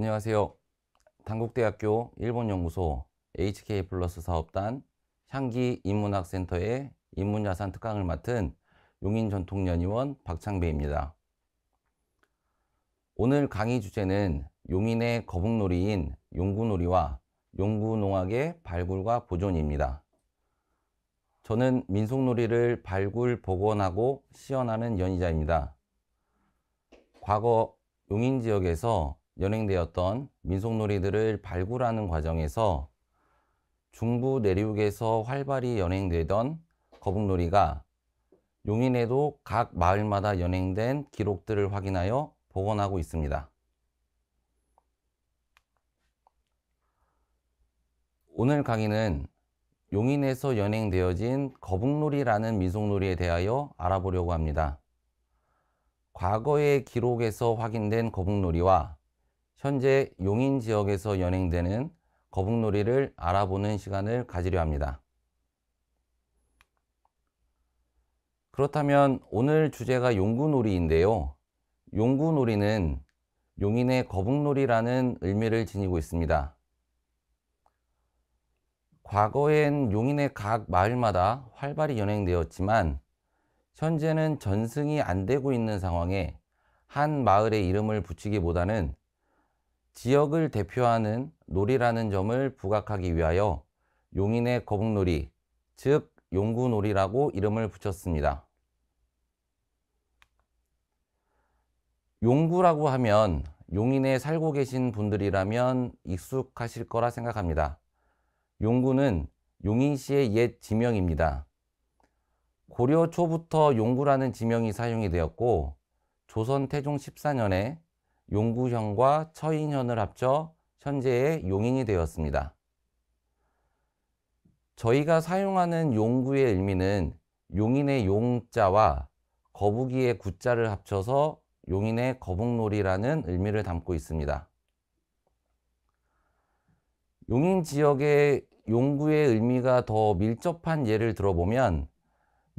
안녕하세요. 단국대학교 일본연구소 HK플러스 사업단 향기 인문학센터의 인문야산 특강을 맡은 용인전통연희원 박창배입니다. 오늘 강의 주제는 용인의 거북놀이인 용구놀이와 용구농악의 발굴과 보존입니다. 저는 민속놀이를 발굴, 복원하고 시연하는 연희자입니다. 과거 용인 지역에서 연행되었던 민속놀이들을 발굴하는 과정에서 중부 내륙에서 활발히 연행되던 거북놀이가 용인에도 각 마을마다 연행된 기록들을 확인하여 복원하고 있습니다. 오늘 강의는 용인에서 연행되어진 거북놀이라는 민속놀이에 대하여 알아보려고 합니다. 과거의 기록에서 확인된 거북놀이와 현재 용인 지역에서 연행되는 거북놀이를 알아보는 시간을 가지려 합니다. 그렇다면 오늘 주제가 용구놀이인데요. 용구놀이는 용인의 거북놀이라는 의미를 지니고 있습니다. 과거엔 용인의 각 마을마다 활발히 연행되었지만 현재는 전승이 안 되고 있는 상황에 한 마을의 이름을 붙이기보다는 지역을 대표하는 놀이라는 점을 부각하기 위하여 용인의 거북놀이, 즉 용구놀이라고 이름을 붙였습니다. 용구라고 하면 용인에 살고 계신 분들이라면 익숙하실 거라 생각합니다. 용구는 용인시의 옛 지명입니다. 고려 초부터 용구라는 지명이 사용이 되었고 조선 태종 14년에 용구현과 처인현을 합쳐 현재의 용인이 되었습니다. 저희가 사용하는 용구의 의미는 용인의 용자와 거북이의 구자를 합쳐서 용인의 거북놀이라는 의미를 담고 있습니다. 용인 지역의 용구의 의미가 더 밀접한 예를 들어보면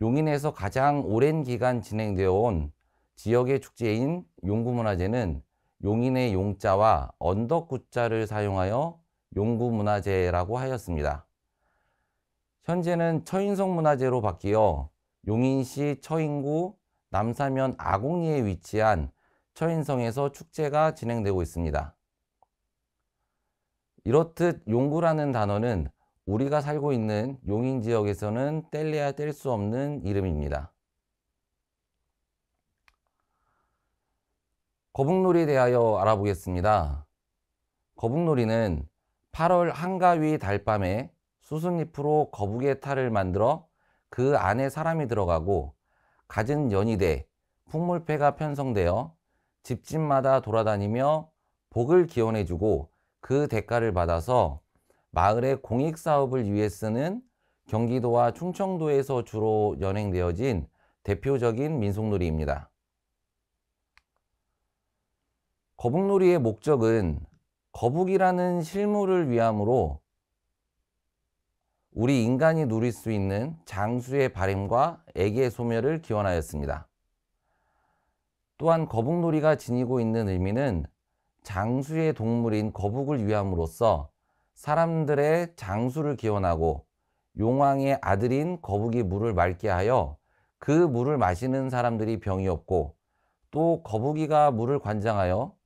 용인에서 가장 오랜 기간 진행되어 온 지역의 축제인 용구문화제는 용인의 용자와 언덕구자를 사용하여 용구문화제라고 하였습니다. 현재는 처인성문화제로 바뀌어 용인시 처인구 남사면 아곡리에 위치한 처인성에서 축제가 진행되고 있습니다. 이렇듯 용구라는 단어는 우리가 살고 있는 용인 지역에서는 뗄래야 뗄 수 없는 이름입니다. 거북놀이에 대하여 알아보겠습니다. 거북놀이는 8월 한가위 달밤에 수순잎으로 거북의 탈을 만들어 그 안에 사람이 들어가고 갖은 연희대, 풍물패가 편성되어 집집마다 돌아다니며 복을 기원해주고 그 대가를 받아서 마을의 공익사업을 위해 쓰는 경기도와 충청도에서 주로 연행되어진 대표적인 민속놀이입니다. 거북놀이의 목적은 거북이라는 실물을 위함으로 우리 인간이 누릴 수 있는 장수의 발행과 애계 소멸을 기원하였습니다. 또한 거북놀이가 지니고 있는 의미는 장수의 동물인 거북을 위함으로써 사람들의 장수를 기원하고 용왕의 아들인 거북이 물을 맑게 하여 그 물을 마시는 사람들이 병이 없고 또 거북이가 물을 관장하여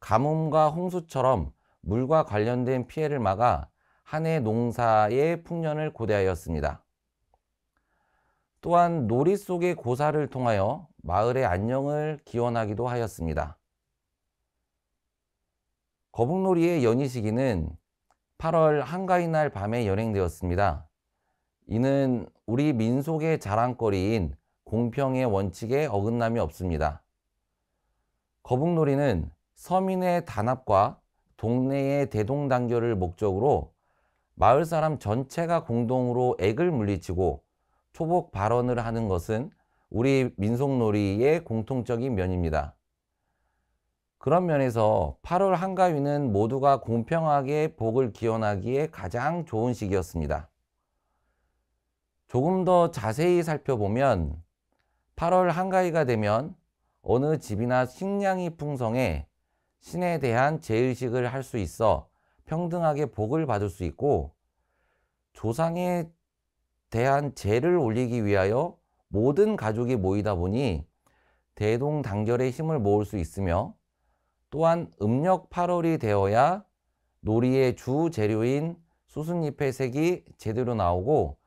가뭄과 홍수처럼 물과 관련된 피해를 막아 한 해 농사의 풍년을 고대하였습니다. 또한 놀이 속의 고사를 통하여 마을의 안녕을 기원하기도 하였습니다. 거북놀이의 연희 시기는 8월 한가위날 밤에 연행되었습니다. 이는 우리 민속의 자랑거리인 공평의 원칙에 어긋남이 없습니다. 거북놀이는 서민의 단합과 동네의 대동단결을 목적으로 마을 사람 전체가 공동으로 액을 물리치고 초복 발언을 하는 것은 우리 민속놀이의 공통적인 면입니다. 그런 면에서 8월 한가위는 모두가 공평하게 복을 기원하기에 가장 좋은 시기였습니다. 조금 더 자세히 살펴보면 8월 한가위가 되면 어느 집이나 식량이 풍성해 신에 대한 제의식을 할 수 있어 평등하게 복을 받을 수 있고, 조상에 대한 제를 올리기 위하여 모든 가족이 모이다 보니 대동단결의 힘을 모을 수 있으며, 또한 음력 8월이 되어야 놀이의 주 재료인 수순잎의 색이 제대로 나오고,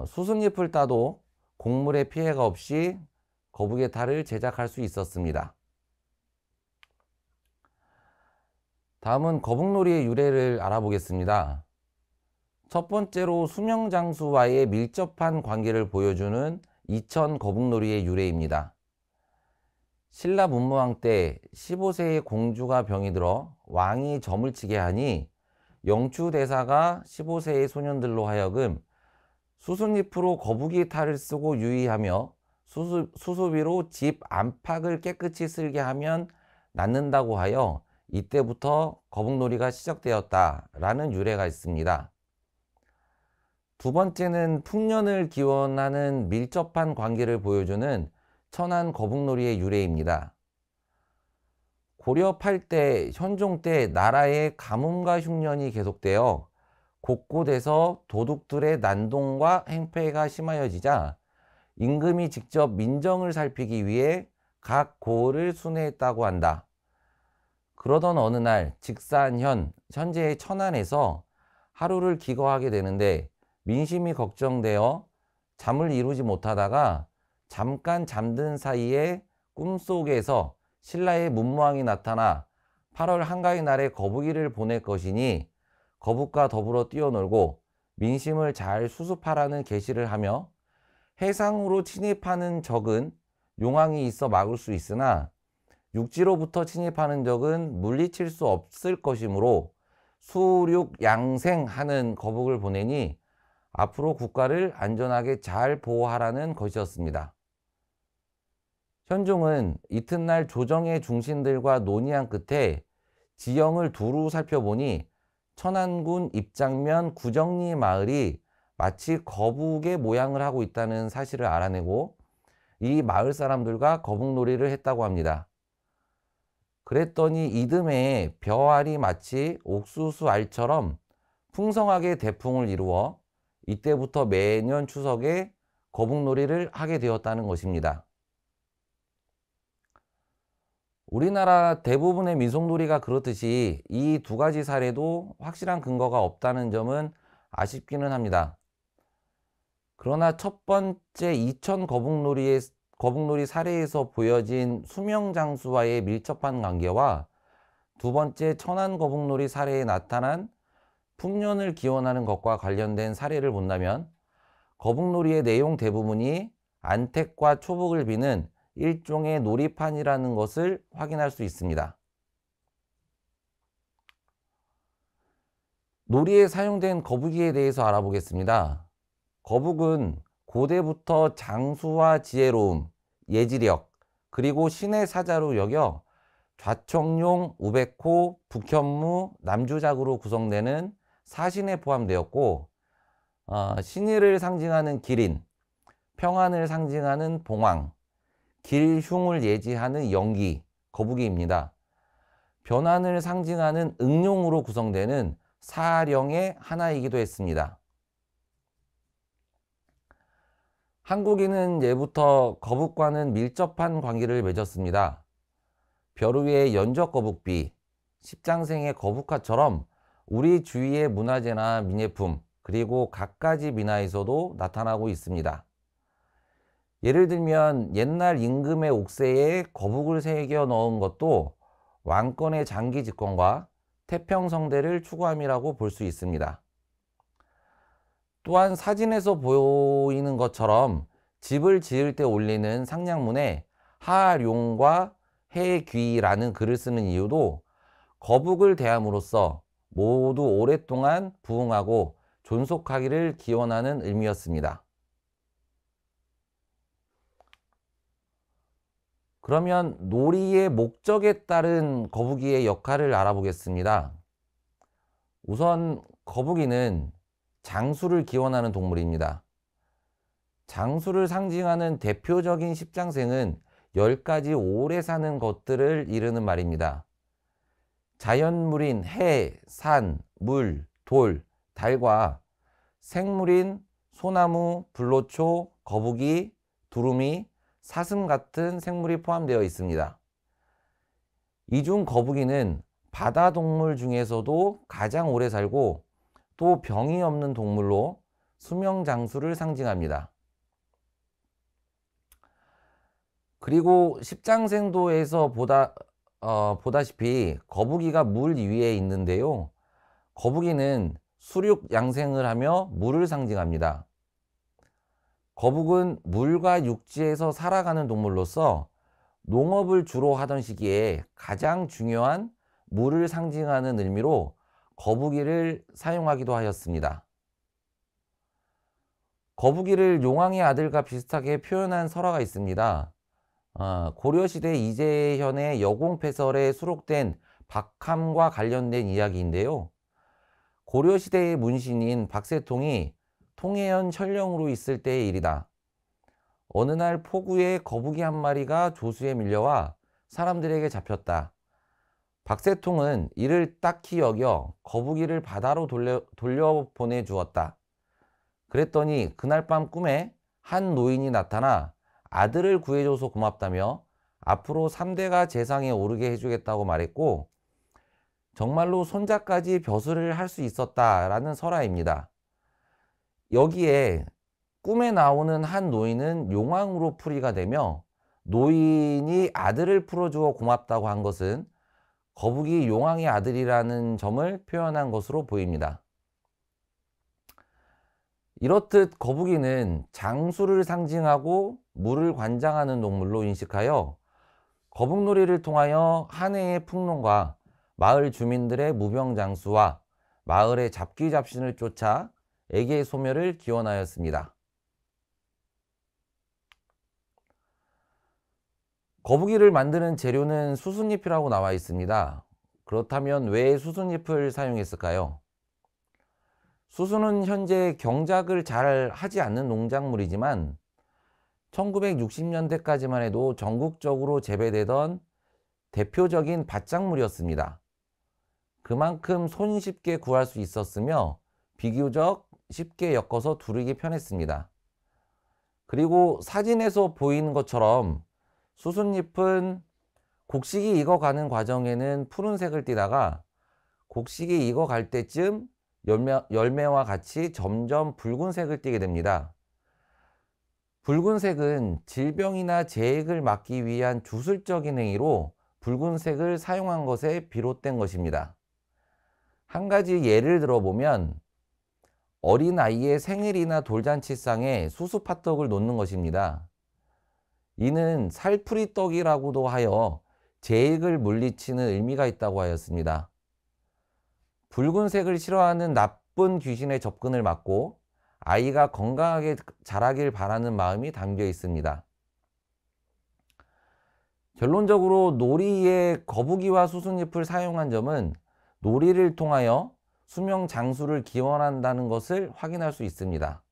수순잎을 따도 곡물의 피해가 없이 거북의 탈을 제작할 수 있었습니다. 다음은 거북놀이의 유래를 알아보겠습니다. 첫 번째로 수명장수와의 밀접한 관계를 보여주는 이천 거북놀이의 유래입니다. 신라 문무왕 때 15세의 공주가 병이 들어 왕이 점을 치게 하니 영추대사가 15세의 소년들로 하여금 수순잎으로 거북이 탈을 쓰고 유의하며 수수비로 집 안팎을 깨끗이 쓸게 하면 낫는다고 하여 이때부터 거북놀이가 시작되었다라는 유래가 있습니다. 두 번째는 풍년을 기원하는 밀접한 관계를 보여주는 천안 거북놀이의 유래입니다. 고려 8대 현종 때 나라의 가뭄과 흉년이 계속되어 곳곳에서 도둑들의 난동과 행패가 심하여지자 임금이 직접 민정을 살피기 위해 각 고을을 순회했다고 한다. 그러던 어느 날 직산현, 현재의 천안에서 하루를 기거하게 되는데 민심이 걱정되어 잠을 이루지 못하다가 잠깐 잠든 사이에 꿈속에서 신라의 문무왕이 나타나 8월 한가위 날에 거북이를 보낼 것이니 거북과 더불어 뛰어놀고 민심을 잘 수습하라는 계시를 하며, 해상으로 침입하는 적은 용왕이 있어 막을 수 있으나 육지로부터 침입하는 적은 물리칠 수 없을 것이므로 수륙양생하는 거북을 보내니 앞으로 국가를 안전하게 잘 보호하라는 것이었습니다. 현종은 이튿날 조정의 중신들과 논의한 끝에 지형을 두루 살펴보니 천안군 입장면 구정리 마을이 마치 거북의 모양을 하고 있다는 사실을 알아내고 이 마을 사람들과 거북놀이를 했다고 합니다. 그랬더니 이듬해에 벼알이 마치 옥수수 알처럼 풍성하게 대풍을 이루어 이때부터 매년 추석에 거북놀이를 하게 되었다는 것입니다. 우리나라 대부분의 민속놀이가 그렇듯이 이 두 가지 사례도 확실한 근거가 없다는 점은 아쉽기는 합니다. 그러나 첫 번째 이천 거북놀이 사례에서 보여진 수명장수와의 밀접한 관계와 두 번째 천안 거북놀이 사례에 나타난 풍년을 기원하는 것과 관련된 사례를 본다면 거북놀이의 내용 대부분이 안택과 초복을 비는 일종의 놀이판이라는 것을 확인할 수 있습니다. 놀이에 사용된 거북이에 대해서 알아보겠습니다. 거북은 고대부터 장수와 지혜로움, 예지력, 그리고 신의 사자로 여겨 좌청룡, 우백호, 북현무, 남주작으로 구성되는 사신에 포함되었고, 신의를 상징하는 기린, 평안을 상징하는 봉황, 길흉을 예지하는 영기, 거북이입니다. 변환을 상징하는 응룡으로 구성되는 사령의 하나이기도 했습니다. 한국인은 예부터 거북과는 밀접한 관계를 맺었습니다. 벼루의 연적거북비, 십장생의 거북화처럼 우리 주위의 문화재나 민예품, 그리고 갖가지 민화에서도 나타나고 있습니다. 예를 들면 옛날 임금의 옥새에 거북을 새겨 넣은 것도 왕권의 장기 집권과 태평성대를 추구함이라고 볼 수 있습니다. 또한 사진에서 보이는 것처럼 집을 지을 때 올리는 상량문에 하룡과 해귀라는 글을 쓰는 이유도 거북을 대함으로써 모두 오랫동안 부흥하고 존속하기를 기원하는 의미였습니다. 그러면 놀이의 목적에 따른 거북이의 역할을 알아보겠습니다. 우선 거북이는 장수를 기원하는 동물입니다. 장수를 상징하는 대표적인 십장생은 10가지 오래 사는 것들을 이르는 말입니다. 자연물인 해, 산, 물, 돌, 달과 생물인 소나무, 불로초, 거북이, 두루미, 사슴 같은 생물이 포함되어 있습니다. 이 중 거북이는 바다 동물 중에서도 가장 오래 살고 또 병이 없는 동물로 수명 장수를 상징합니다. 그리고 십장생도에서 보다시피 거북이가 물 위에 있는데요. 거북이는 수륙 양생을 하며 물을 상징합니다. 거북은 물과 육지에서 살아가는 동물로서 농업을 주로 하던 시기에 가장 중요한 물을 상징하는 의미로 거북이를 사용하기도 하였습니다. 거북이를 용왕의 아들과 비슷하게 표현한 설화가 있습니다. 고려시대 이재현의 여공패설에 수록된 박함과 관련된 이야기인데요. 고려시대의 문신인 박세통이 통해연 천령으로 있을 때의 일이다. 어느 날 포구에 거북이 한 마리가 조수에 밀려와 사람들에게 잡혔다. 박세통은 이를 딱히 여겨 거북이를 바다로 돌려보내 주었다. 그랬더니 그날 밤 꿈에 한 노인이 나타나 아들을 구해줘서 고맙다며 앞으로 3대가 재상에 오르게 해주겠다고 말했고, 정말로 손자까지 벼슬을 할 수 있었다라는 설화입니다. 여기에 꿈에 나오는 한 노인은 용왕으로 풀이가 되며, 노인이 아들을 풀어주어 고맙다고 한 것은 거북이 용왕의 아들이라는 점을 표현한 것으로 보입니다. 이렇듯 거북이는 장수를 상징하고 물을 관장하는 동물로 인식하여 거북놀이를 통하여 한 해의 풍년과 마을 주민들의 무병장수와 마을의 잡귀잡신을 쫓아 애기의 소멸을 기원하였습니다. 거북이를 만드는 재료는 수순잎이라고 나와 있습니다. 그렇다면 왜 수순잎을 사용했을까요? 수순은 현재 경작을 잘 하지 않는 농작물이지만 1960년대까지만 해도 전국적으로 재배되던 대표적인 밭작물이었습니다. 그만큼 손쉽게 구할 수 있었으며 비교적 쉽게 엮어서 두르기 편했습니다. 그리고 사진에서 보이는 것처럼 수순잎은 곡식이 익어가는 과정에는 푸른색을 띠다가 곡식이 익어갈 때쯤 열매와 같이 점점 붉은색을 띠게 됩니다. 붉은색은 질병이나 재해를 막기 위한 주술적인 행위로 붉은색을 사용한 것에 비롯된 것입니다. 한 가지 예를 들어보면 어린아이의 생일이나 돌잔치상에 수수팥떡을 놓는 것입니다. 이는 살풀이떡이라고도 하여 재해를 물리치는 의미가 있다고 하였습니다. 붉은색을 싫어하는 나쁜 귀신의 접근을 막고 아이가 건강하게 자라길 바라는 마음이 담겨 있습니다. 결론적으로 놀이에 거북이와 수순잎을 사용한 점은 놀이를 통하여 수명 장수를 기원한다는 것을 확인할 수 있습니다.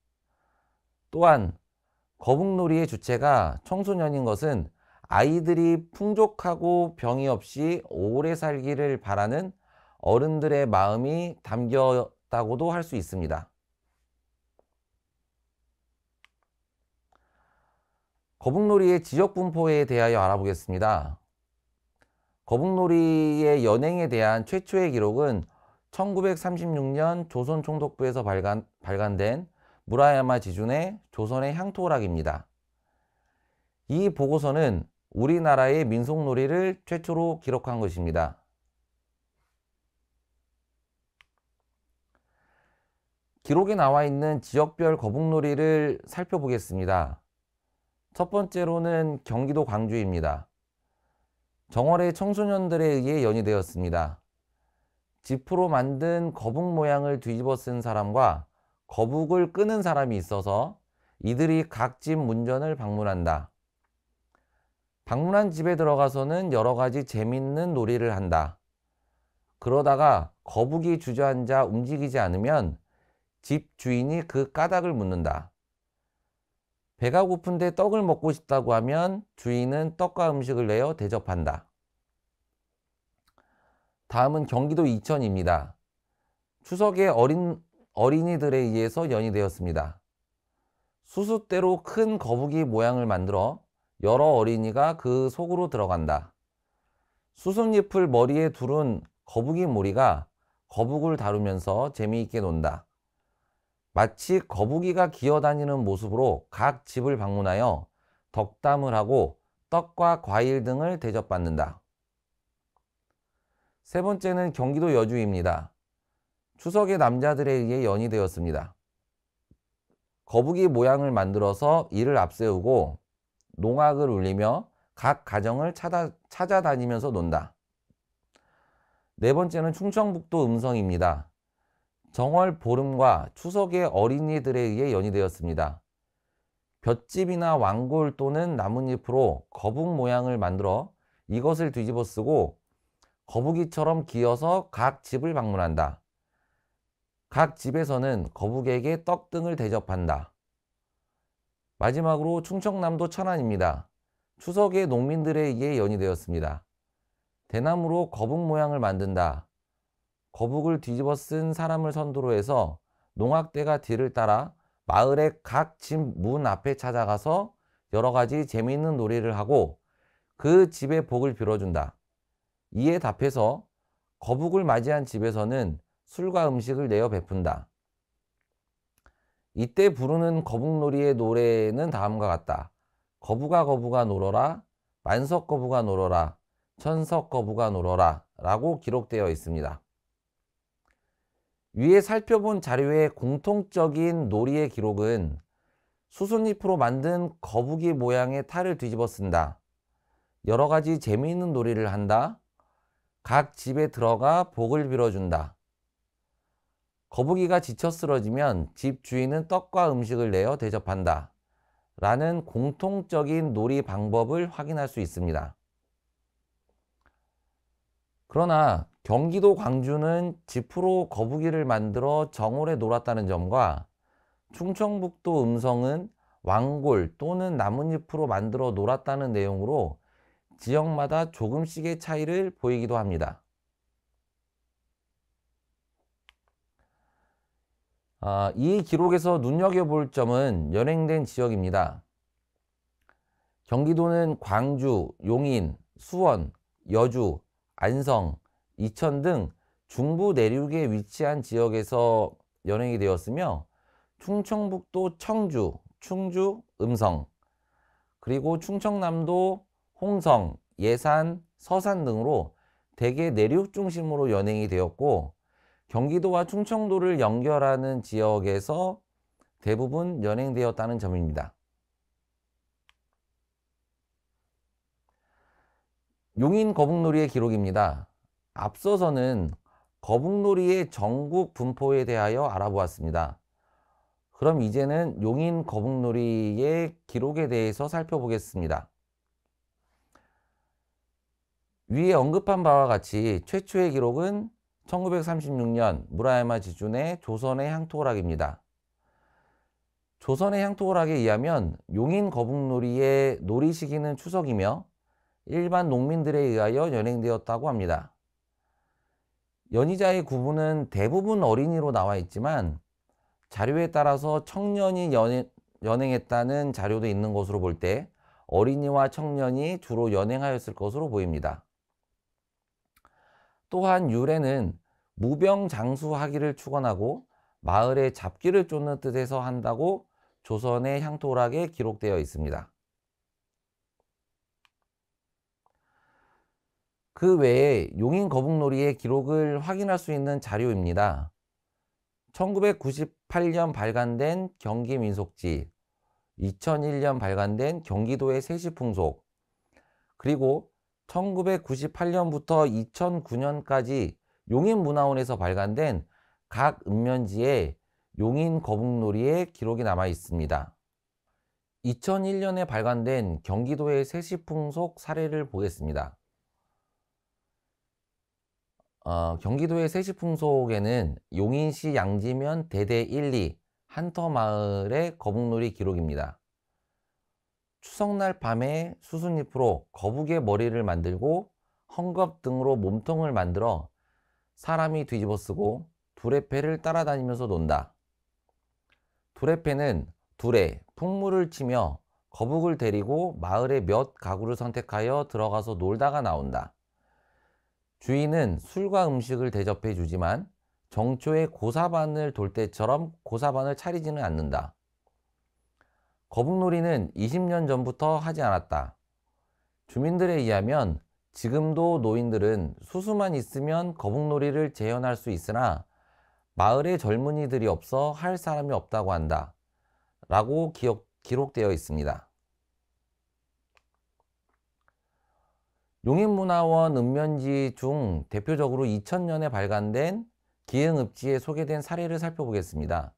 또한 거북놀이의 주체가 청소년인 것은 아이들이 풍족하고 병이 없이 오래 살기를 바라는 어른들의 마음이 담겼다고도 할 수 있습니다. 거북놀이의 지역 분포에 대하여 알아보겠습니다. 거북놀이의 연행에 대한 최초의 기록은 1936년 조선총독부에서 발간된 무라야마 지준의 조선의 향토락입니다. 이 보고서는 우리나라의 민속놀이를 최초로 기록한 것입니다. 기록에 나와 있는 지역별 거북놀이를 살펴보겠습니다. 첫 번째로는 경기도 광주입니다. 정월의 청소년들에 의해 연이되었습니다. 지프로 만든 거북 모양을 뒤집어 쓴 사람과 거북을 끄는 사람이 있어서 이들이 각 집 문전을 방문한다. 방문한 집에 들어가서는 여러 가지 재밌는 놀이를 한다. 그러다가 거북이 주저앉아 움직이지 않으면 집 주인이 그 까닭을 묻는다. 배가 고픈데 떡을 먹고 싶다고 하면 주인은 떡과 음식을 내어 대접한다. 다음은 경기도 이천입니다. 추석에 어린이들에 의해서 연이되었습니다. 수숫대로 큰 거북이 모양을 만들어 여러 어린이가 그 속으로 들어간다. 수숫잎을 머리에 두른 거북이 무리가 거북을 다루면서 재미있게 논다. 마치 거북이가 기어다니는 모습으로 각 집을 방문하여 덕담을 하고 떡과 과일 등을 대접받는다. 세 번째는 경기도 여주입니다. 추석에 남자들에 의해 연이되었습니다. 거북이 모양을 만들어서 이를 앞세우고 농악을 울리며 각 가정을 찾아다니면서 논다. 네 번째는 충청북도 음성입니다. 정월 보름과 추석의 어린이들에 의해 연이되었습니다. 볏짚이나 왕골 또는 나뭇잎으로 거북 모양을 만들어 이것을 뒤집어 쓰고 거북이처럼 기어서 각 집을 방문한다. 각 집에서는 거북에게 떡 등을 대접한다. 마지막으로 충청남도 천안입니다. 추석에 농민들에 의해 연이되었습니다. 대나무로 거북 모양을 만든다. 거북을 뒤집어 쓴 사람을 선두로 해서 농악대가 뒤를 따라 마을의 각 집 문 앞에 찾아가서 여러 가지 재미있는 놀이를 하고 그 집의 복을 빌어준다. 이에 답해서 거북을 맞이한 집에서는 술과 음식을 내어 베푼다. 이때 부르는 거북놀이의 노래는 다음과 같다. 거북아 거북아 놀어라, 만석거북아 놀어라, 천석거북아 놀어라 라고 기록되어 있습니다. 위에 살펴본 자료의 공통적인 놀이의 기록은 수숫잎으로 만든 거북이 모양의 탈을 뒤집어 쓴다. 여러 가지 재미있는 놀이를 한다. 각 집에 들어가 복을 빌어준다. 거북이가 지쳐 쓰러지면 집 주인은 떡과 음식을 내어 대접한다. 라는 공통적인 놀이 방법을 확인할 수 있습니다. 그러나 경기도 광주는 짚으로 거북이를 만들어 정오래 놀았다는 점과 충청북도 음성은 왕골 또는 나뭇잎으로 만들어 놀았다는 내용으로 지역마다 조금씩의 차이를 보이기도 합니다. 이 기록에서 눈여겨볼 점은 연행된 지역입니다. 경기도는 광주, 용인, 수원, 여주, 안성, 이천 등 중부 내륙에 위치한 지역에서 연행이 되었으며 충청북도 청주, 충주, 음성, 그리고 충청남도 홍성, 예산, 서산 등으로 대개 내륙 중심으로 연행이 되었고 경기도와 충청도를 연결하는 지역에서 대부분 연행되었다는 점입니다. 용인 거북놀이의 기록입니다. 앞서서는 거북놀이의 전국 분포에 대하여 알아보았습니다. 그럼 이제는 용인 거북놀이의 기록에 대해서 살펴보겠습니다. 위에 언급한 바와 같이 최초의 기록은 1936년 무라야마 지준의 조선의 향토오락입니다. 조선의 향토오락에 의하면 용인 거북놀이의 놀이 시기는 추석이며 일반 농민들에 의하여 연행되었다고 합니다. 연이자의 구분은 대부분 어린이로 나와 있지만 자료에 따라서 청년이 연행했다는 자료도 있는 것으로 볼 때 어린이와 청년이 주로 연행하였을 것으로 보입니다. 또한 유래는 무병장수하기를 축원하고 마을에 잡기를 쫓는 뜻에서 한다고 조선의 향토오락에 기록되어 있습니다. 그 외에 용인 거북놀이의 기록을 확인할 수 있는 자료입니다. 1998년 발간된 경기민속지, 2001년 발간된 경기도의 세시풍속, 그리고 1998년부터 2009년까지 용인문화원에서 발간된 각 읍면지에 용인 거북놀이의 기록이 남아 있습니다. 2001년에 발간된 경기도의 세시풍속 사례를 보겠습니다. 경기도의 세시풍속에는 용인시 양지면 대대 1, 2 한터마을의 거북놀이 기록입니다. 추석날 밤에 수숫잎으로 거북의 머리를 만들고 헝겊 등으로 몸통을 만들어 사람이 뒤집어쓰고 두레패를 따라다니면서 논다. 두레패는 두레, 풍물을 치며 거북을 데리고 마을의 몇 가구를 선택하여 들어가서 놀다가 나온다. 주인은 술과 음식을 대접해 주지만 정초에 고사반을 돌 때처럼 고사반을 차리지는 않는다. 거북놀이는 20년 전부터 하지 않았다. 주민들에 의하면 지금도 노인들은 수수만 있으면 거북놀이를 재현할 수 있으나 마을에 젊은이들이 없어 할 사람이 없다고 한다. 라고 기록되어 있습니다. 용인문화원 읍면지 중 대표적으로 2000년에 발간된 기흥읍지에 소개된 사례를 살펴보겠습니다.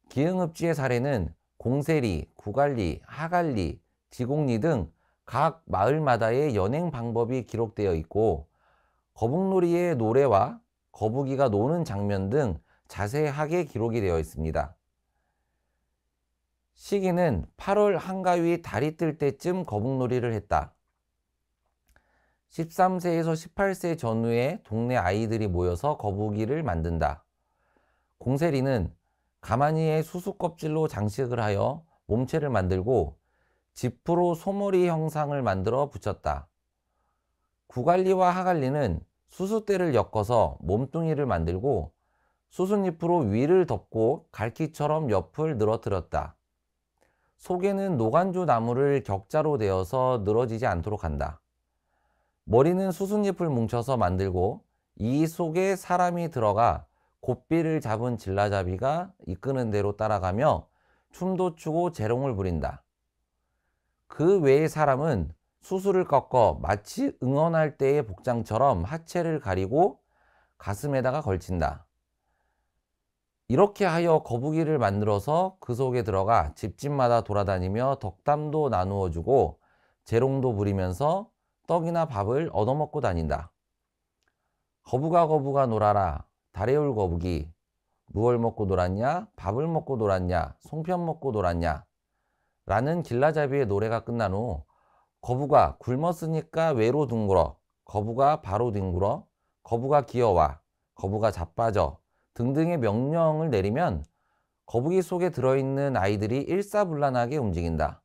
기흥읍지의 사례는 공세리, 구갈리, 하갈리, 지곡리 등 각 마을마다의 연행 방법이 기록되어 있고 거북놀이의 노래와 거북이가 노는 장면 등 자세하게 기록이 되어 있습니다. 시기는 8월 한가위 달이 뜰 때쯤 거북놀이를 했다. 13세에서 18세 전후에 동네 아이들이 모여서 거북이를 만든다. 공세리는 가마니에 수수 껍질로 장식을 하여 몸체를 만들고 지프로 소머리 형상을 만들어 붙였다. 구갈리와 하갈리는 수수대를 엮어서 몸뚱이를 만들고 수순잎으로 위를 덮고 갈퀴처럼 옆을 늘어뜨렸다. 속에는 노간주 나무를 격자로 내어서 늘어지지 않도록 한다. 머리는 수순잎을 뭉쳐서 만들고 이 속에 사람이 들어가 곶비를 잡은 질라잡이가 이끄는 대로 따라가며 춤도 추고 재롱을 부린다. 그 외의 사람은 수수를 꺾어 마치 응원할 때의 복장처럼 하체를 가리고 가슴에다가 걸친다. 이렇게 하여 거북이를 만들어서 그 속에 들어가 집집마다 돌아다니며 덕담도 나누어 주고 재롱도 부리면서 떡이나 밥을 얻어먹고 다닌다. 거북아 놀아라 다래올 거북이 무얼 먹고 놀았냐 밥을 먹고 놀았냐 송편 먹고 놀았냐 라는 길라잡이의 노래가 끝난 후 거북아 굶었으니까 외로 둥글어 거북아 바로 뒹굴어 거북아 기어와 거북아 자빠져 등등의 명령을 내리면 거북이 속에 들어있는 아이들이 일사불란하게 움직인다.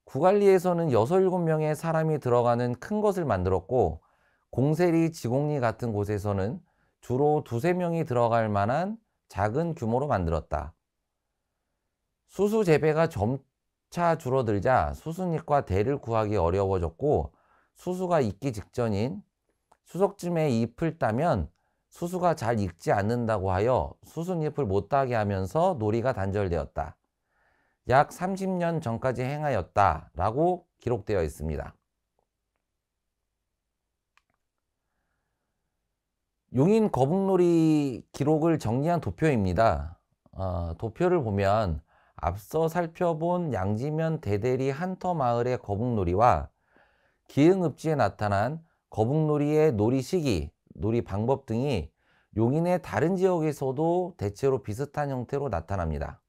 구갈리에서는 6, 7명의 사람이 들어가는 큰 것을 만들었고 공세리, 지곡리 같은 곳에서는 주로 2, 3명이 들어갈 만한 작은 규모로 만들었다. 수수 재배가 점차 줄어들자 수순잎과 대를 구하기 어려워졌고 수수가 익기 직전인 수석쯤에 잎을 따면 수수가 잘 익지 않는다고 하여 수순잎을 못 따게 하면서 놀이가 단절되었다. 약 30년 전까지 행하였다 라고 기록되어 있습니다. 용인 거북놀이 기록을 정리한 도표입니다. 도표를 보면 앞서 살펴본 양지면 대대리 한터 마을의 거북놀이와 기흥읍지에 나타난 거북놀이의 놀이 시기, 놀이 방법 등이 용인의 다른 지역에서도 대체로 비슷한 형태로 나타납니다.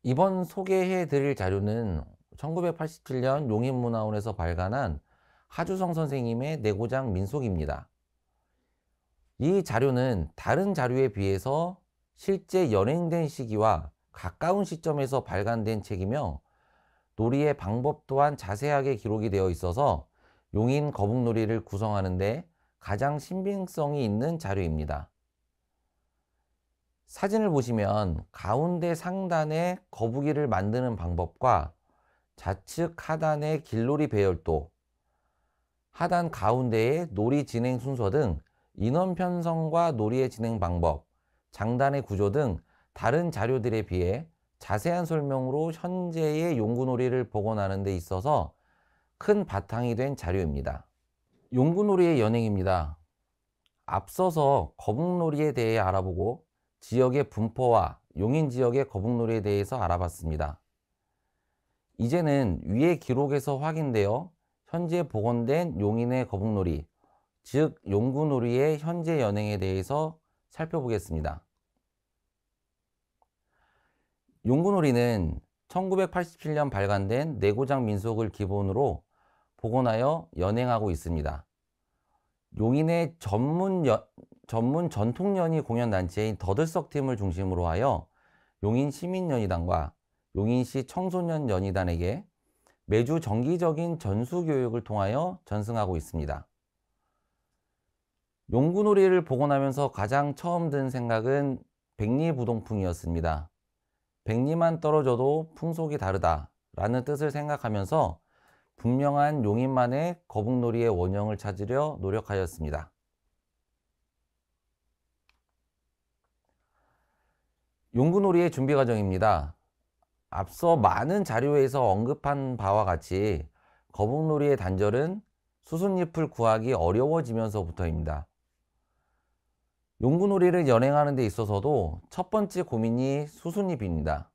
이번 소개해 드릴 자료는 1987년 용인문화원에서 발간한 하주성 선생님의 내고장 민속입니다. 이 자료는 다른 자료에 비해서 실제 연행된 시기와 가까운 시점에서 발간된 책이며 놀이의 방법 또한 자세하게 기록이 되어 있어서 용인 거북놀이를 구성하는 데 가장 신빙성이 있는 자료입니다. 사진을 보시면 가운데 상단에 거북이를 만드는 방법과 좌측 하단의 길놀이 배열도, 하단 가운데의 놀이 진행 순서 등 인원 편성과 놀이의 진행 방법, 장단의 구조 등 다른 자료들에 비해 자세한 설명으로 현재의 용구놀이를 복원하는 데 있어서 큰 바탕이 된 자료입니다. 용구놀이의 연행입니다. 앞서서 거북놀이에 대해 알아보고 지역의 분포와 용인 지역의 거북놀이에 대해서 알아봤습니다. 이제는 위의 기록에서 확인되어 현재 복원된 용인의 거북놀이, 즉 용구놀이의 현재 연행에 대해서 살펴보겠습니다. 용구놀이는 1987년 발간된 내고장 민속을 기본으로 복원하여 연행하고 있습니다. 용인의 전문 전통연희 공연단체인 더들썩팀을 중심으로 하여 용인시민연희단과 용인시 청소년연희단에게 매주 정기적인 전수교육을 통하여 전승하고 있습니다. 용구놀이를 보고 나면서 가장 처음 든 생각은 백리부동풍이었습니다. 백리만 떨어져도 풍속이 다르다 라는 뜻을 생각하면서 분명한 용인만의 거북놀이의 원형을 찾으려 노력하였습니다. 용구놀이의 준비 과정입니다. 앞서 많은 자료에서 언급한 바와 같이 거북놀이의 단절은 수순잎을 구하기 어려워지면서부터입니다. 용구놀이를 연행하는 데 있어서도 첫 번째 고민이 수순잎입니다.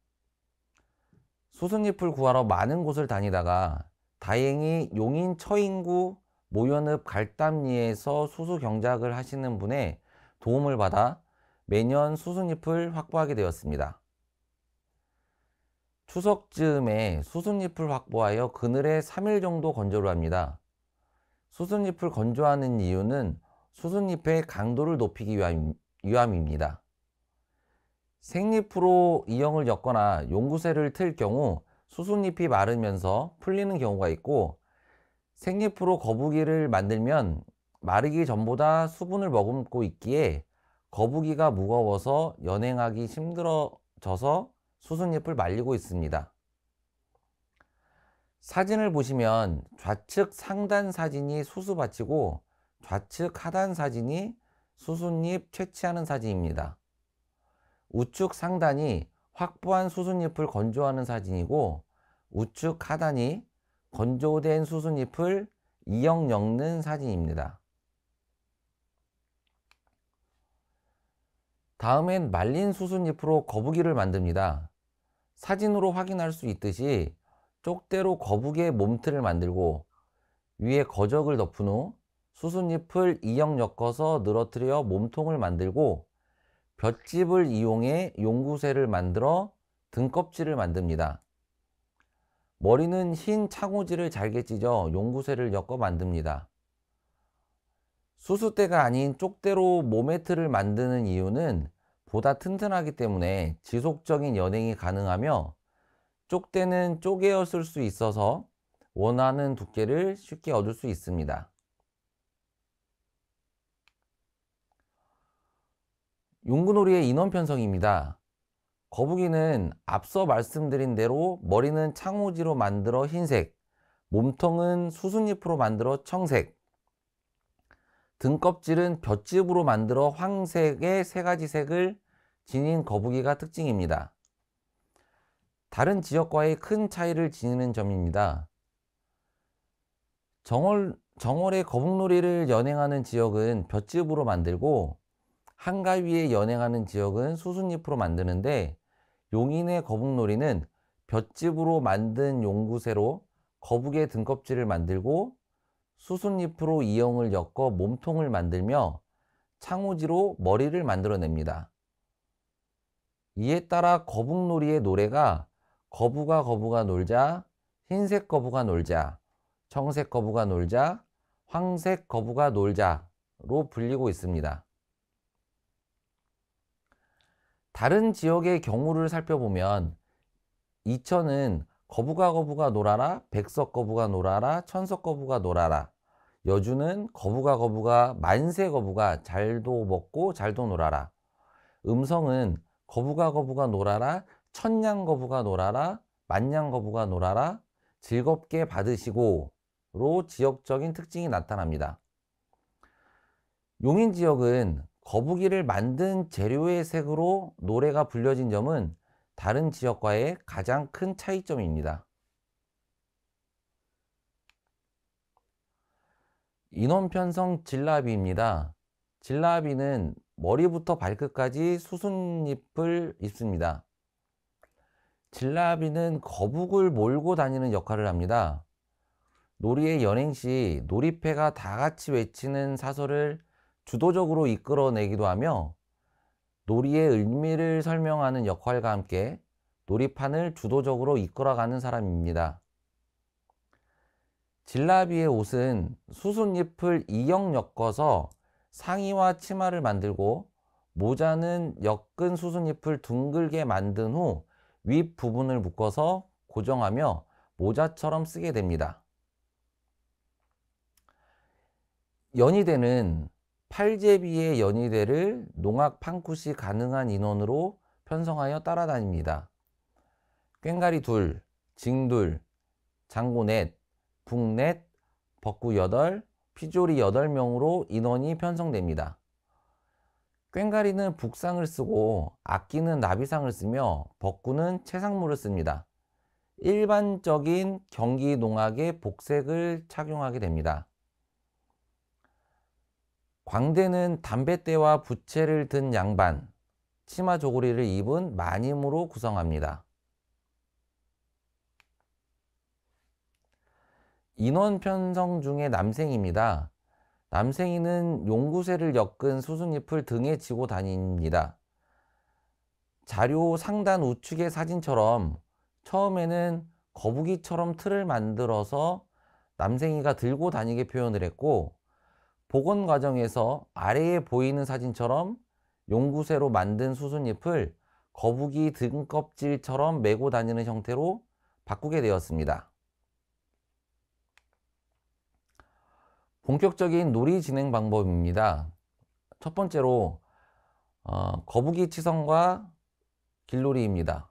수순잎을 구하러 많은 곳을 다니다가 다행히 용인 처인구 모연읍 갈담리에서 수수 경작을 하시는 분의 도움을 받아 매년 수순잎을 확보하게 되었습니다. 추석 즈음에 수순잎을 확보하여 그늘에 3일 정도 건조를 합니다. 수순잎을 건조하는 이유는 수순잎의 강도를 높이기 위함입니다. 생잎으로 이형을 엮거나 용구새를 틀 경우 수순잎이 마르면서 풀리는 경우가 있고, 생잎으로 거북이를 만들면 마르기 전보다 수분을 머금고 있기에 거북이가 무거워서 연행하기 힘들어져서 수순잎을 말리고 있습니다. 사진을 보시면 좌측 상단 사진이 수수밭이고 좌측 하단 사진이 수순잎 채취하는 사진입니다. 우측 상단이 확보한 수순잎을 건조하는 사진이고 우측 하단이 건조된 수순잎을 이형 엮는 사진입니다. 다음엔 말린 수순잎으로 거북이를 만듭니다. 사진으로 확인할 수 있듯이 쪽대로 거북이의 몸틀을 만들고 위에 거적을 덮은 후 수순잎을 이형 엮어서 늘어뜨려 몸통을 만들고 볏짚을 이용해 용구새를 만들어 등껍질을 만듭니다. 머리는 흰 창호지를 잘게 찢어 용구새를 엮어 만듭니다. 수수대가 아닌 쪽대로 몸의 틀을 만드는 이유는 보다 튼튼하기 때문에 지속적인 연행이 가능하며 쪽대는 쪼개어 쓸 수 있어서 원하는 두께를 쉽게 얻을 수 있습니다. 용구놀이의 인원 편성입니다. 거북이는 앞서 말씀드린 대로 머리는 창호지로 만들어 흰색, 몸통은 수순잎으로 만들어 청색, 등껍질은 볏짚으로 만들어 황색의 세 가지 색을 지닌 거북이가 특징입니다. 다른 지역과의 큰 차이를 지니는 점입니다. 정월에 거북놀이를 연행하는 지역은 볏짚으로 만들고 한가위에 연행하는 지역은 수순잎으로 만드는데, 용인의 거북놀이는 볏짚으로 만든 용구새로 거북의 등껍질을 만들고 수순잎으로 이형을 엮어 몸통을 만들며 창호지로 머리를 만들어냅니다. 이에 따라 거북놀이의 노래가 거북아 거북아 놀자, 흰색 거북아 놀자, 청색 거북아 놀자, 황색 거북아 놀자로 불리고 있습니다. 다른 지역의 경우를 살펴보면 이천은 거북아 거북아 놀아라, 백석 거북아 놀아라, 천석 거북아 놀아라, 여주는 거북아 거북아 만세 거북아 잘도 먹고 잘도 놀아라, 음성은 거북아 거북아 놀아라, 천냥 거북아 놀아라, 만냥 거북아 놀아라, 즐겁게 받으시고로 지역적인 특징이 나타납니다. 용인 지역은 거북이를 만든 재료의 색으로 노래가 불려진 점은 다른 지역과의 가장 큰 차이점입니다. 인원 편성 진라비입니다. 진라비는 머리부터 발끝까지 수순잎을 입습니다. 진라비는 거북을 몰고 다니는 역할을 합니다. 놀이의 연행 시 놀이패가 다 같이 외치는 사설을 주도적으로 이끌어내기도 하며 놀이의 의미를 설명하는 역할과 함께 놀이판을 주도적으로 이끌어가는 사람입니다. 진라비의 옷은 수순잎을 2영 엮어서 상의와 치마를 만들고, 모자는 엮은 수순잎을 둥글게 만든 후 윗부분을 묶어서 고정하며 모자처럼 쓰게 됩니다. 연희대는 팔제비의 연희대를 농악 판굿이 가능한 인원으로 편성하여 따라다닙니다. 꽹가리 둘, 징둘, 장고 넷, 북 넷, 벅구 8, 피조리 8명으로 인원이 편성됩니다. 꽹가리는 북상을 쓰고 악기는 나비상을 쓰며 벅구는 채상무를 씁니다. 일반적인 경기 농악의 복색을 착용하게 됩니다. 광대는 담뱃대와 부채를 든 양반, 치마 조거리를 입은 마님으로 구성합니다. 인원 편성 중에 남생입니다. 남생이는 용구새를 엮은 수순잎을 등에 지고 다닙니다. 자료 상단 우측의 사진처럼 처음에는 거북이처럼 틀을 만들어서 남생이가 들고 다니게 표현을 했고, 복원 과정에서 아래에 보이는 사진처럼 용구새로 만든 수순잎을 거북이 등껍질처럼 메고 다니는 형태로 바꾸게 되었습니다. 본격적인 놀이 진행 방법입니다. 첫 번째로 거북이 치성과 길놀이입니다.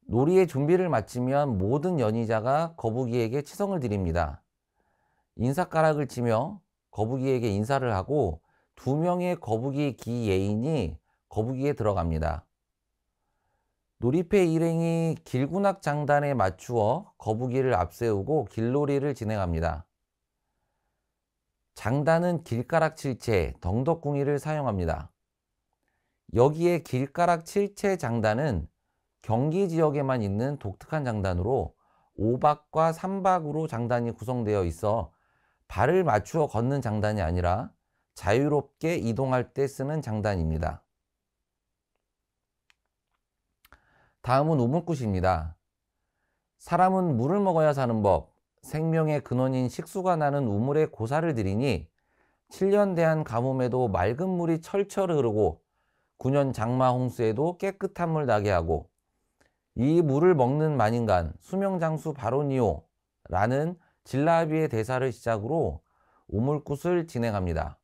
놀이의 준비를 마치면 모든 연희자가 거북이에게 치성을 드립니다. 인사가락을 치며 거북이에게 인사를 하고 2명의 거북이 기예인이 거북이에 들어갑니다. 놀이패 일행이 길군악 장단에 맞추어 거북이를 앞세우고 길놀이를 진행합니다. 장단은 길가락 칠채, 덩덕궁이를 사용합니다. 여기에 길가락 칠채 장단은 경기 지역에만 있는 독특한 장단으로 5박과 3박으로 장단이 구성되어 있어 발을 맞추어 걷는 장단이 아니라 자유롭게 이동할 때 쓰는 장단입니다. 다음은 우물굿입니다. 사람은 물을 먹어야 사는 법, 생명의 근원인 식수가 나는 우물에 고사를 들이니 7년 대한 가뭄에도 맑은 물이 철철 흐르고 9년 장마 홍수에도 깨끗한 물 나게 하고 이 물을 먹는 만인간 수명장수 바로니오 라는 진라비의 대사를 시작으로 우물굿을 진행합니다.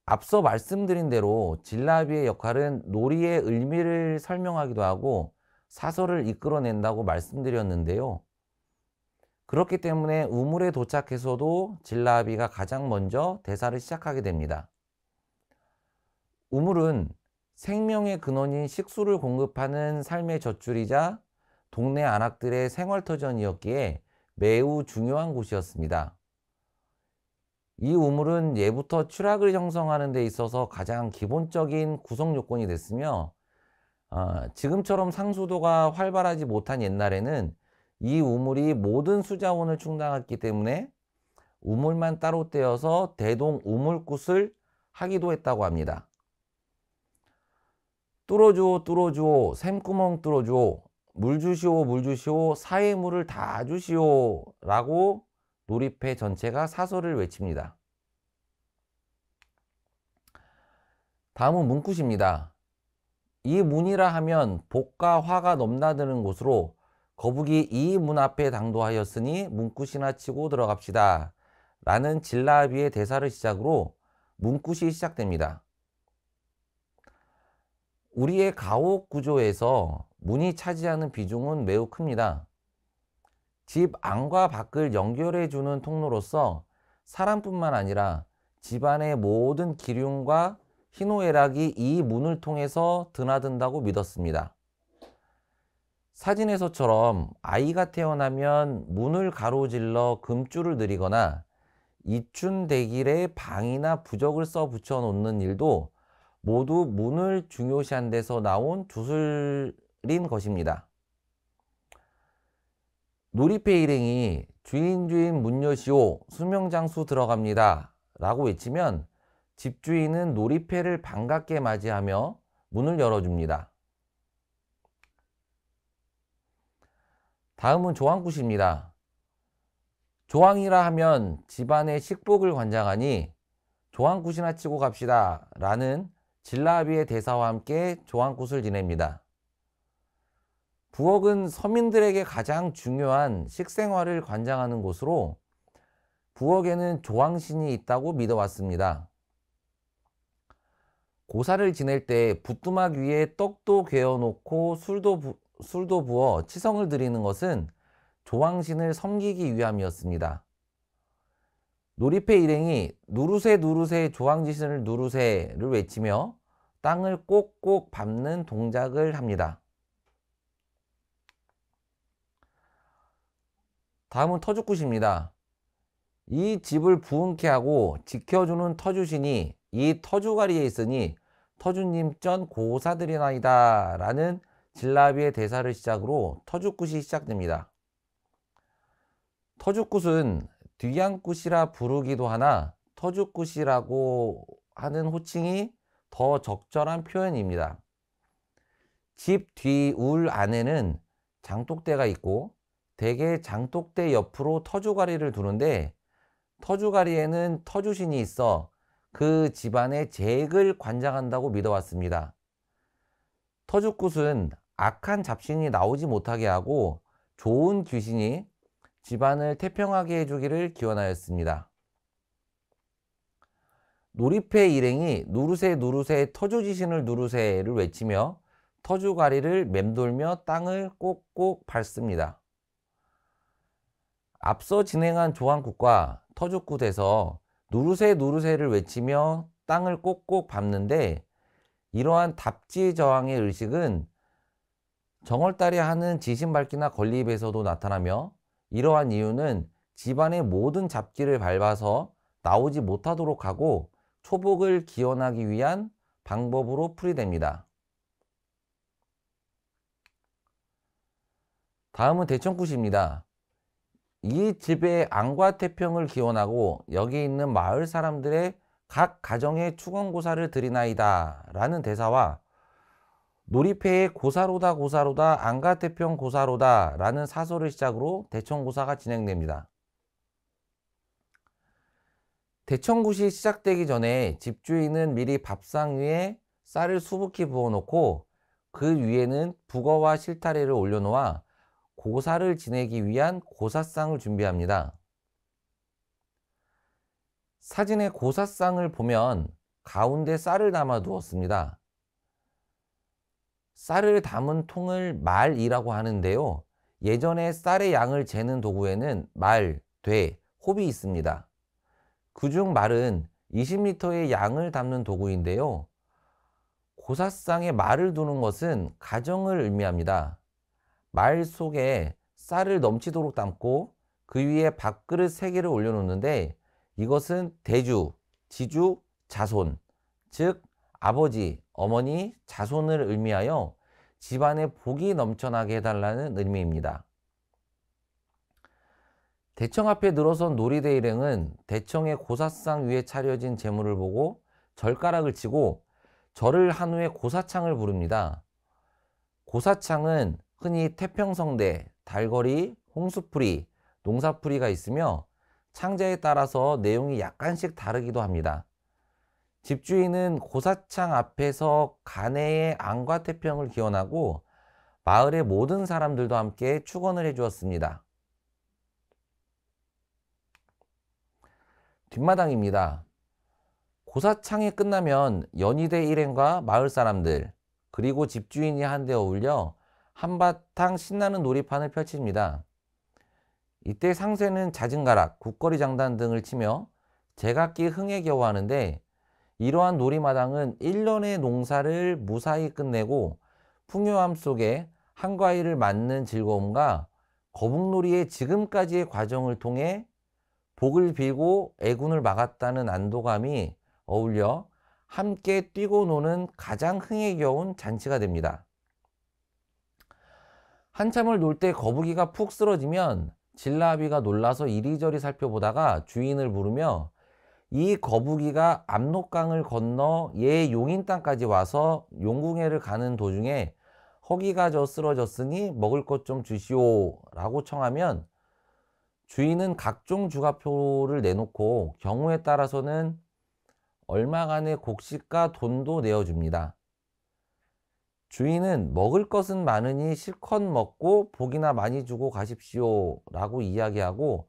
앞서 말씀드린 대로 진라비의 역할은 놀이의 의미를 설명하기도 하고 사설을 이끌어낸다고 말씀드렸는데요. 그렇기 때문에 우물에 도착해서도 진라비가 가장 먼저 대사를 시작하게 됩니다. 우물은 생명의 근원인 식수를 공급하는 삶의 젖줄이자 동네 안악들의 생활터전이었기에 매우 중요한 곳이었습니다. 이 우물은 예부터 추락을 형성하는 데 있어서 가장 기본적인 구성 요건이 됐으며 지금처럼 상수도가 활발하지 못한 옛날에는 이 우물이 모든 수자원을 충당했기 때문에 우물만 따로 떼어서 대동 우물굿을 하기도 했다고 합니다. 뚫어주오 뚫어주오 샘구멍 뚫어주오 물 주시오 물 주시오 사의 물을 다 주시오 라고 놀이패 전체가 사설을 외칩니다. 다음은 문굿입니다. 이 문이라 하면 복과 화가 넘나드는 곳으로 거북이 이 문 앞에 당도하였으니 문굿이나 치고 들어갑시다 라는 진라비의 대사를 시작으로 문굿이 시작됩니다. 우리의 가옥 구조에서 문이 차지하는 비중은 매우 큽니다. 집 안과 밖을 연결해 주는 통로로서 사람뿐만 아니라 집안의 모든 기륭과 희노애락이 이 문을 통해서 드나든다고 믿었습니다. 사진에서처럼 아이가 태어나면 문을 가로질러 금줄을 드리거나 이춘대길에 방이나 부적을 써 붙여 놓는 일도 모두 문을 중요시한 데서 나온 주술인 것입니다. 놀이패 일행이 주인 문 여시오 수명장수 들어갑니다 라고 외치면 집주인은 놀이패를 반갑게 맞이하며 문을 열어줍니다. 다음은 조항굿입니다. 조항이라 하면 집안의 식복을 관장하니 조항굿이나 치고 갑시다 라는 진라비의 대사와 함께 조항굿을 지냅니다. 부엌은 서민들에게 가장 중요한 식생활을 관장하는 곳으로 부엌에는 조항신이 있다고 믿어왔습니다. 고사를 지낼 때 부뚜막 위에 떡도 괴어놓고 술도 부어 치성을 드리는 것은 조항신을 섬기기 위함이었습니다. 놀이패 일행이 누르세 누르세 조항지신을 누르세를 외치며 땅을 꼭꼭 밟는 동작을 합니다. 다음은 터줏굿입니다. 이 집을 부흥케 하고 지켜주는 터주신이 이 터주가리에 있으니 터주님 전 고사드리나이다 라는 진라비의 대사를 시작으로 터줏굿이 시작됩니다. 터줏굿은 뒤양굿이라 부르기도 하나 터줏굿이라고 하는 호칭이 더 적절한 표현입니다. 집 뒤울 안에는 장독대가 있고 대개 장독대 옆으로 터주가리를 두는데 터주가리에는 터주신이 있어 그 집안의 재액을 관장한다고 믿어왔습니다. 터줏굿은 악한 잡신이 나오지 못하게 하고 좋은 귀신이 집안을 태평하게 해주기를 기원하였습니다. 놀이패 일행이 누르세 누르세 터주지신을 누르세를 외치며 터주가리를 맴돌며 땅을 꼭꼭 밟습니다. 앞서 진행한 조항굿과 터줏굿에서 누르세 누르세를 외치며 땅을 꼭꼭 밟는데 이러한 답지저항의 의식은 정월달에 하는 지신밟기나 건립에서도 나타나며 이러한 이유는 집안의 모든 잡기를 밟아서 나오지 못하도록 하고 초복을 기원하기 위한 방법으로 풀이됩니다. 다음은 대청굿입니다. 이 집의 안과 태평을 기원하고 여기 있는 마을 사람들의 각 가정의 축원고사를 드리나이다 라는 대사와 놀이패의 고사로다 고사로다 안가태평 고사로다 라는 사설을 시작으로 대청고사가 진행됩니다. 대청굿이 시작되기 전에 집주인은 미리 밥상 위에 쌀을 수북히 부어놓고 그 위에는 북어와 실타래를 올려놓아 고사를 지내기 위한 고사상을 준비합니다. 사진의 고사상을 보면 가운데 쌀을 담아 두었습니다. 쌀을 담은 통을 말이라고 하는데요. 예전에 쌀의 양을 재는 도구에는 말, 돼, 홉이 있습니다. 그중 말은 20리터의 양을 담는 도구인데요. 고사상에 말을 두는 것은 가정을 의미합니다. 말 속에 쌀을 넘치도록 담고 그 위에 밥그릇 3개를 올려놓는데 이것은 대주, 지주, 자손, 즉 아버지, 어머니, 자손을 의미하여 집안에 복이 넘쳐나게 해달라는 의미입니다. 대청 앞에 늘어선 놀이대 일행은 대청의 고사상 위에 차려진 재물을 보고 절가락을 치고 절을 한 후에 고사창을 부릅니다. 고사창은 흔히 태평성대, 달거리, 홍수풀이, 농사풀이가 있으며 창자에 따라서 내용이 약간씩 다르기도 합니다. 집주인은 고사창 앞에서 가내의 안과 태평을 기원하고 마을의 모든 사람들도 함께 축원을 해주었습니다. 뒷마당입니다. 고사창이 끝나면 연희대 일행과 마을 사람들 그리고 집주인이 한데 어울려 한바탕 신나는 놀이판을 펼칩니다. 이때 상세는 자진가락, 국거리 장단 등을 치며 제각기 흥에 겨워하는데 이러한 놀이마당은 1년의 농사를 무사히 끝내고 풍요함 속에 한과일을 맞는 즐거움과 거북놀이의 지금까지의 과정을 통해 복을 빌고 애군을 막았다는 안도감이 어울려 함께 뛰고 노는 가장 흥에 겨운 잔치가 됩니다. 한참을 놀 때 거북이가 푹 쓰러지면 진라비가 놀라서 이리저리 살펴보다가 주인을 부르며 이 거북이가 압록강을 건너 얘 용인 땅까지 와서 용궁회를 가는 도중에 허기가 져 쓰러졌으니 먹을 것 좀 주시오 라고 청하면 주인은 각종 주가표를 내놓고 경우에 따라서는 얼마간의 곡식과 돈도 내어줍니다. 주인은 먹을 것은 많으니 실컷 먹고 복이나 많이 주고 가십시오 라고 이야기하고,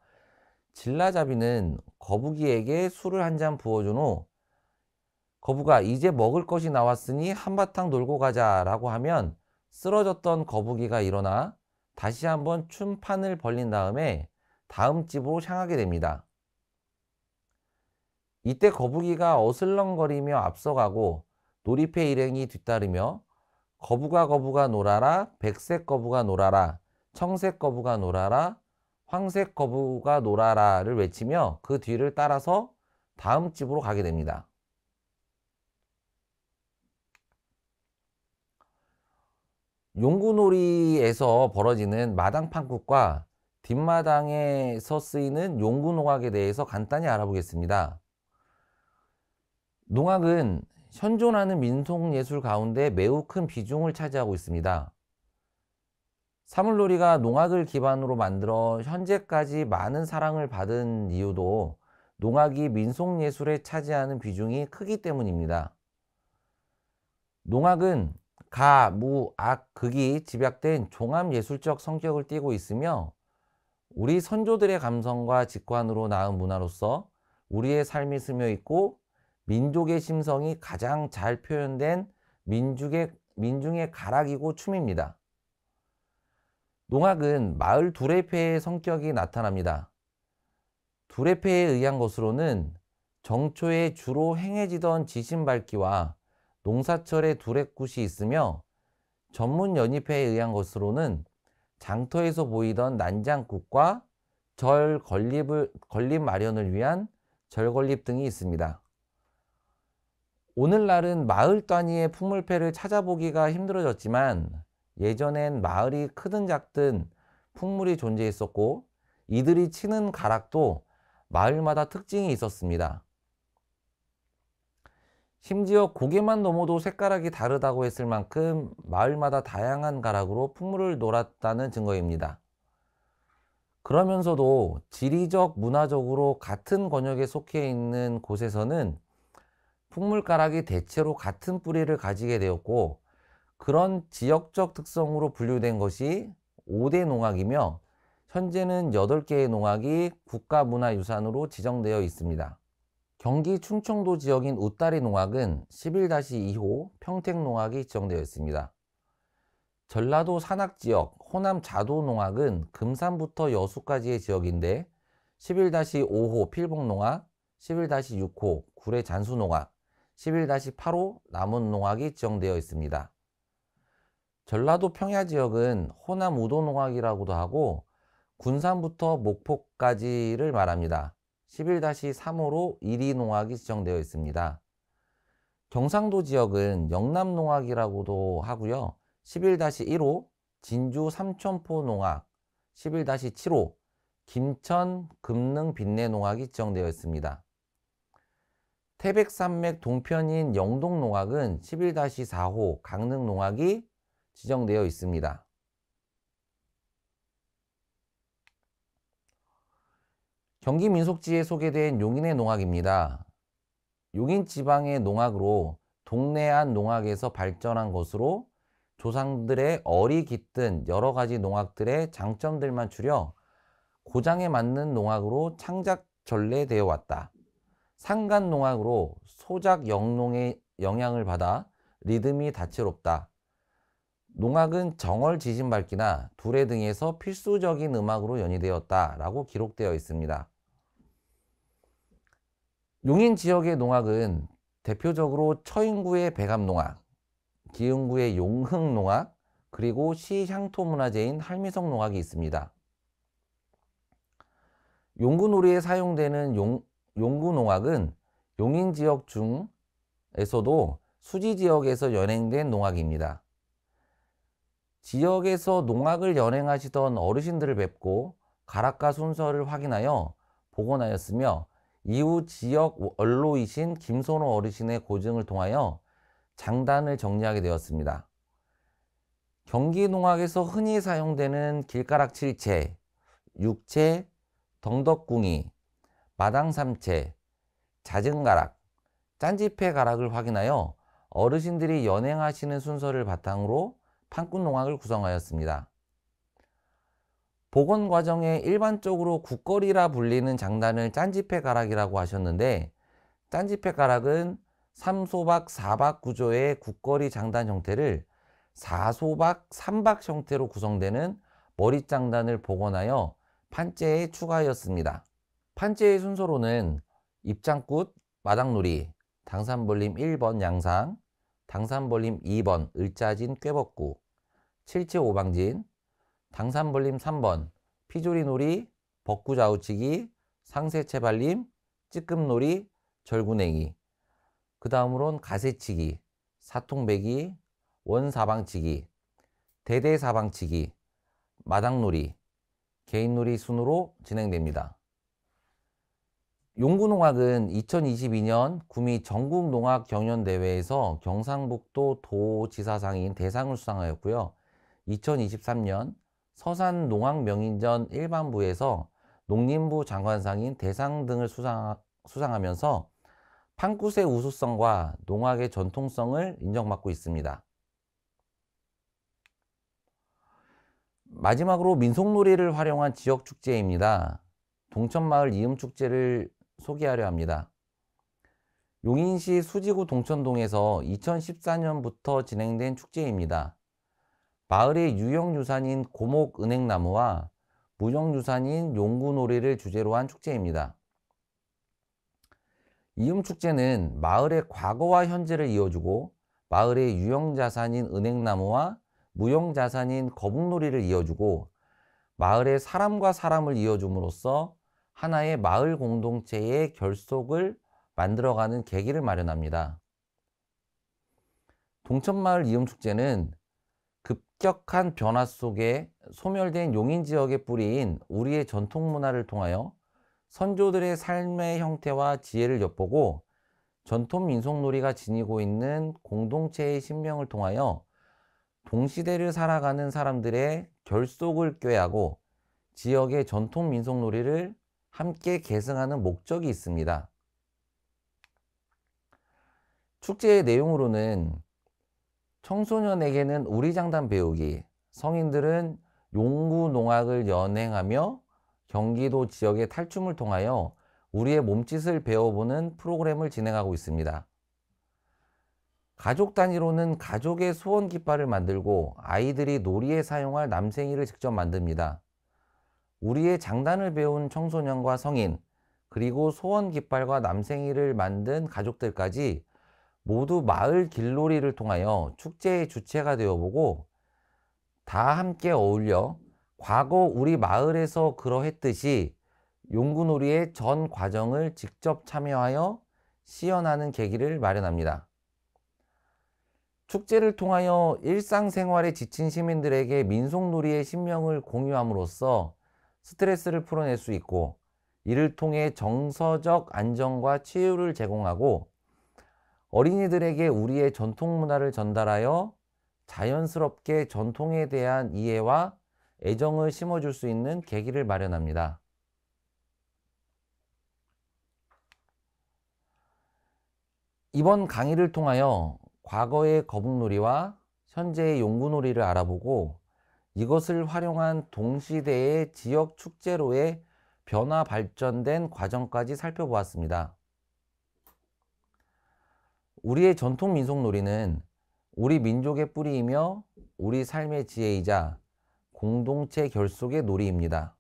질라잡이는 거북이에게 술을 한 잔 부어준 후 거북아 이제 먹을 것이 나왔으니 한바탕 놀고 가자 라고 하면 쓰러졌던 거북이가 일어나 다시 한번 춤판을 벌린 다음에 다음 집으로 향하게 됩니다. 이때 거북이가 어슬렁거리며 앞서가고 놀이패 일행이 뒤따르며 거북아 거북아 놀아라, 백색 거북아 놀아라, 청색 거북아 놀아라, 황색 거북아 놀아라를 외치며 그 뒤를 따라서 다음 집으로 가게 됩니다. 용구놀이에서 벌어지는 마당판국과 뒷마당에서 쓰이는 용구농악에 대해서 간단히 알아보겠습니다. 농악은 현존하는 민속예술 가운데 매우 큰 비중을 차지하고 있습니다. 사물놀이가 농악을 기반으로 만들어 현재까지 많은 사랑을 받은 이유도 농악이 민속예술에 차지하는 비중이 크기 때문입니다. 농악은 가, 무, 악, 극이 집약된 종합예술적 성격을 띠고 있으며 우리 선조들의 감성과 직관으로 낳은 문화로서 우리의 삶이 스며 있고 민족의 심성이 가장 잘 표현된 민중의 가락이고 춤입니다. 농악은 마을 두레패의 성격이 나타납니다. 두레패에 의한 것으로는 정초에 주로 행해지던 지신밟기와 농사철에 두레굿이 있으며 전문 연잎회에 의한 것으로는 장터에서 보이던 난장굿과 절 건립 마련을 위한 절건립 등이 있습니다. 오늘날은 마을 단위의 풍물패를 찾아보기가 힘들어졌지만 예전엔 마을이 크든 작든 풍물이 존재했었고 이들이 치는 가락도 마을마다 특징이 있었습니다. 심지어 고개만 넘어도 색가락이 다르다고 했을 만큼 마을마다 다양한 가락으로 풍물을 놀았다는 증거입니다. 그러면서도 지리적, 문화적으로 같은 권역에 속해 있는 곳에서는 풍물가락이 대체로 같은 뿌리를 가지게 되었고 그런 지역적 특성으로 분류된 것이 5대 농악이며 현재는 8개의 농악이 국가문화유산으로 지정되어 있습니다. 경기 충청도 지역인 웃다리 농악은 11-2호 평택농악이 지정되어 있습니다. 전라도 산악지역 호남 자도 농악은 금산부터 여수까지의 지역인데 11-5호 필봉농악, 11-6호 구례 잔수농악, 11-8호 남원농악이 지정되어 있습니다. 전라도 평야지역은 호남 우도농악이라고도 하고 군산부터 목포까지를 말합니다. 11-3호로 이리농악이 지정되어 있습니다. 경상도 지역은 영남농악이라고도 하고요. 11-1호 진주 삼천포농악, 11-7호 김천 금능 빈내농악이 지정되어 있습니다. 태백산맥 동편인 영동농악은 11-4호 강릉농악이 지정되어 있습니다. 경기 민속지에 소개된 용인의 농악입니다. 용인 지방의 농악으로 동래안 농악에서 발전한 것으로 조상들의 어리 깃든 여러 가지 농악들의 장점들만 추려 고장에 맞는 농악으로 창작 전래되어 왔다. 상간 농악으로 소작 영농의 영향을 받아 리듬이 다채롭다. 농악은 정월 지진밟기나 두레 등에서 필수적인 음악으로 연이되었다 라고 기록되어 있습니다. 용인 지역의 농악은 대표적으로 처인구의 백암농악, 기흥구의 용흥농악, 그리고 시향토문화재인 할미성 농악이 있습니다. 용구놀이에 사용되는 용구농악은 용인 지역 중에서도 수지 지역에서 연행된 농악입니다. 지역에서 농악을 연행하시던 어르신들을 뵙고 가락과 순서를 확인하여 복원하였으며 이후 지역 원로이신 김선호 어르신의 고증을 통하여 장단을 정리하게 되었습니다. 경기 농악에서 흔히 사용되는 길가락 7채, 6채, 덩덕궁이, 마당삼채, 잦은가락, 짠지폐가락을 확인하여 어르신들이 연행하시는 순서를 바탕으로 판꾼농악을 구성하였습니다. 복원 과정에 일반적으로 국거리라 불리는 장단을 짠지폐가락이라고 하셨는데, 짠지폐가락은 3소박 4박 구조의 국거리 장단 형태를 4소박 3박 형태로 구성되는 머리장단을 복원하여 판재에 추가하였습니다. 판재의 순서로는 입장굿, 마당놀이, 당산벌림 1번 양상, 당산벌림 2번 을짜진 꾀벗구, 칠채 오방진, 당산벌림 3번 피조리놀이, 벚구좌우치기, 상세채발림, 찌끔놀이, 절구냉이, 그 다음으론 가세치기, 사통배기, 원사방치기, 대대사방치기, 마당놀이, 개인놀이 순으로 진행됩니다. 용구농악은 2022년 구미 전국농악경연대회에서 경상북도 도지사상인 대상을 수상하였고요. 2023년 서산농악명인전 일반부에서 농림부 장관상인 대상 등을 수상하면서 판굿의 우수성과 농악의 전통성을 인정받고 있습니다. 마지막으로 민속놀이를 활용한 지역축제입니다. 동천마을 이음축제를 소개하려 합니다. 용인시 수지구 동천동에서 2014년부터 진행된 축제입니다. 마을의 유형유산인 고목은행나무와 무형유산인 용구놀이를 주제로 한 축제입니다. 이음축제는 마을의 과거와 현재를 이어주고 마을의 유형자산인 은행나무와 무형자산인 거북놀이를 이어주고 마을의 사람과 사람을 이어줌으로써 하나의 마을 공동체의 결속을 만들어가는 계기를 마련합니다. 동천마을 이음축제는 급격한 변화 속에 소멸된 용인지역에 뿌리인 우리의 전통문화를 통하여 선조들의 삶의 형태와 지혜를 엿보고 전통 민속놀이가 지니고 있는 공동체의 신명을 통하여 동시대를 살아가는 사람들의 결속을 꾀하고 지역의 전통 민속놀이를 함께 계승하는 목적이 있습니다. 축제의 내용으로는 청소년에게는 우리장단 배우기, 성인들은 용구농악을 연행하며 경기도 지역의 탈춤을 통하여 우리의 몸짓을 배워보는 프로그램을 진행하고 있습니다. 가족 단위로는 가족의 소원 깃발을 만들고 아이들이 놀이에 사용할 남생이를 직접 만듭니다. 우리의 장단을 배운 청소년과 성인, 그리고 소원 깃발과 남생이를 만든 가족들까지 모두 마을 길놀이를 통하여 축제의 주체가 되어보고 다 함께 어울려 과거 우리 마을에서 그러했듯이 용구놀이의 전 과정을 직접 참여하여 시연하는 계기를 마련합니다. 축제를 통하여 일상생활에 지친 시민들에게 민속놀이의 신명을 공유함으로써 스트레스를 풀어낼 수 있고 이를 통해 정서적 안정과 치유를 제공하고 어린이들에게 우리의 전통 문화를 전달하여 자연스럽게 전통에 대한 이해와 애정을 심어줄 수 있는 계기를 마련합니다. 이번 강의를 통하여 과거의 거북놀이와 현재의 용구놀이를 알아보고 이것을 활용한 동시대의 지역 축제로의 변화 발전된 과정까지 살펴보았습니다. 우리의 전통 민속놀이는 우리 민족의 뿌리이며 우리 삶의 지혜이자 공동체 결속의 놀이입니다.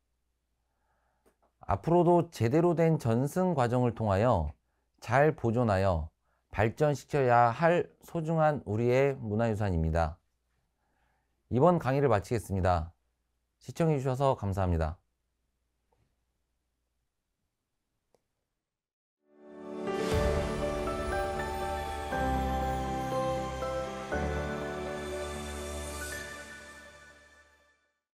앞으로도 제대로 된 전승 과정을 통하여 잘 보존하여 발전시켜야 할 소중한 우리의 문화유산입니다. 이번 강의를 마치겠습니다. 시청해 주셔서 감사합니다.